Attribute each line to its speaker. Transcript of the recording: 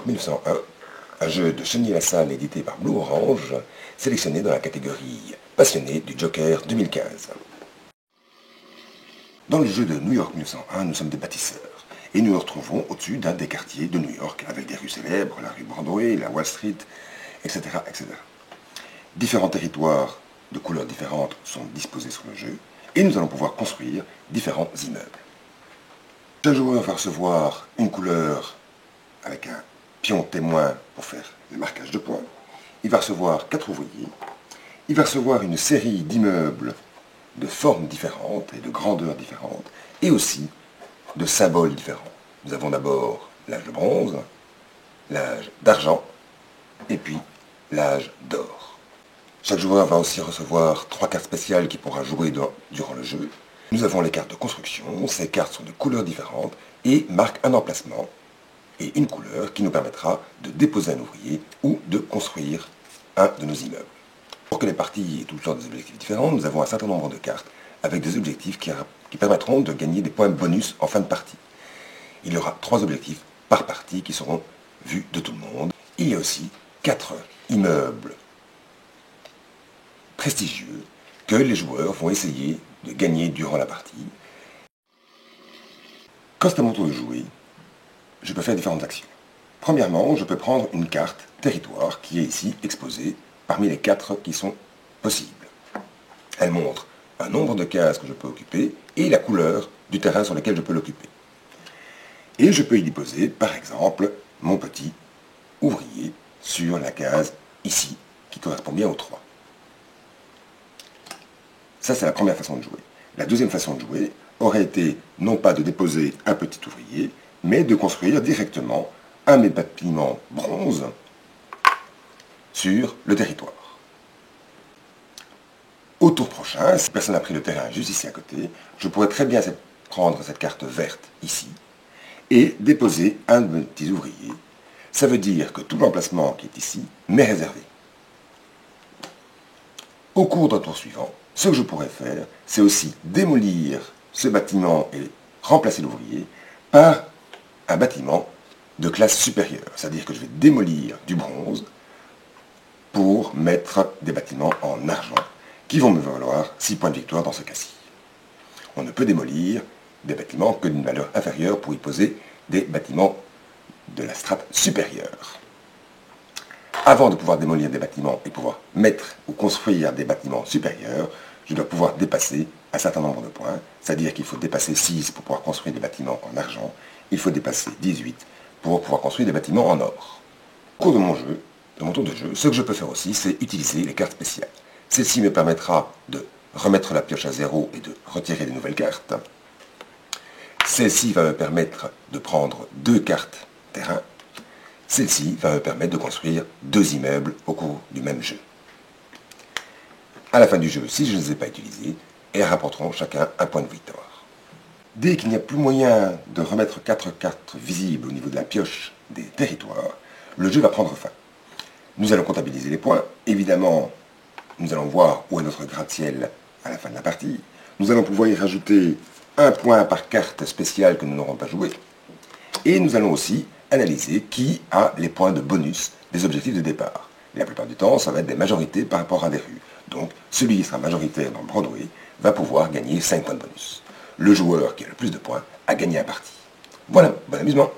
Speaker 1: York 1901, un jeu de Chenier-Lassalle édité par Blue Orange, sélectionné dans la catégorie Passionné du Joker 2015. Dans le jeu de New York 1901, nous sommes des bâtisseurs, et nous nous retrouvons au-dessus d'un des quartiers de New York, avec des rues célèbres, la rue Broadway, la Wall Street, etc., etc. Différents territoires de couleurs différentes sont disposés sur le jeu, et nous allons pouvoir construire différents immeubles. Chaque joueur va recevoir une couleur avec un pion témoin pour faire le marquage de points. Il va recevoir 4 ouvriers. Il va recevoir une série d'immeubles de formes différentes et de grandeurs différentes, et aussi de symboles différents. Nous avons d'abord l'âge de bronze, l'âge d'argent, et puis l'âge d'or. Chaque joueur va aussi recevoir 3 cartes spéciales qu'il pourra jouer durant le jeu. Nous avons les cartes de construction, ces cartes sont de couleurs différentes et marquent un emplacement et une couleur qui nous permettra de déposer un ouvrier ou de construire un de nos immeubles. Pour que les parties aient tout le temps des objectifs différents, nous avons un certain nombre de cartes avec des objectifs qui permettront de gagner des points bonus en fin de partie. Il y aura 3 objectifs par partie qui seront vus de tout le monde. Il y a aussi 4 immeubles prestigieux que les joueurs vont essayer de gagner durant la partie. Quand c'est à mon tour de jouer, je peux faire différentes actions. Premièrement, je peux prendre une carte territoire qui est ici exposée parmi les 4 qui sont possibles. Elle montre un nombre de cases que je peux occuper et la couleur du terrain sur lequel je peux l'occuper. Et je peux y déposer, par exemple, mon petit ouvrier sur la case ici, qui correspond bien aux 3. Ça, c'est la première façon de jouer. La deuxième façon de jouer aurait été non pas de déposer un petit ouvrier, mais de construire directement un de mes bâtiments bronze sur le territoire. Au tour prochain, si personne n'a pris le terrain juste ici à côté, je pourrais très bien prendre cette carte verte ici et déposer un de mes petits ouvriers. Ça veut dire que tout l'emplacement qui est ici m'est réservé. Au cours d'un tour suivant, ce que je pourrais faire, c'est aussi démolir ce bâtiment et remplacer l'ouvrier par un bâtiment de classe supérieure. C'est-à-dire que je vais démolir du bronze pour mettre des bâtiments en argent qui vont me valoir 6 points de victoire dans ce cas-ci. On ne peut démolir des bâtiments que d'une valeur inférieure pour y poser des bâtiments de la strate supérieure. Avant de pouvoir démolir des bâtiments et pouvoir mettre ou construire des bâtiments supérieurs, je dois pouvoir dépasser un certain nombre de points, c'est-à-dire qu'il faut dépasser 6 pour pouvoir construire des bâtiments en argent, il faut dépasser 18 pour pouvoir construire des bâtiments en or. Au cours de mon jeu, de mon tour de jeu, ce que je peux faire aussi, c'est utiliser les cartes spéciales. Celle-ci me permettra de remettre la pioche à 0 et de retirer des nouvelles cartes. Celle-ci va me permettre de prendre 2 cartes terrain. Celle-ci va me permettre de construire 2 immeubles au cours du même jeu. À la fin du jeu, si je ne les ai pas utilisés, elles rapporteront chacun un point de victoire. Dès qu'il n'y a plus moyen de remettre 4 cartes visibles au niveau de la pioche des territoires, le jeu va prendre fin. Nous allons comptabiliser les points. Évidemment, nous allons voir où est notre gratte-ciel à la fin de la partie. Nous allons pouvoir y rajouter un point par carte spéciale que nous n'aurons pas joué. Et nous allons aussi analyser qui a les points de bonus des objectifs de départ. Et la plupart du temps, ça va être des majorités par rapport à des rues. Donc, celui qui sera majoritaire dans Broadway va pouvoir gagner 5 points de bonus. Le joueur qui a le plus de points a gagné la partie. Voilà, bon amusement!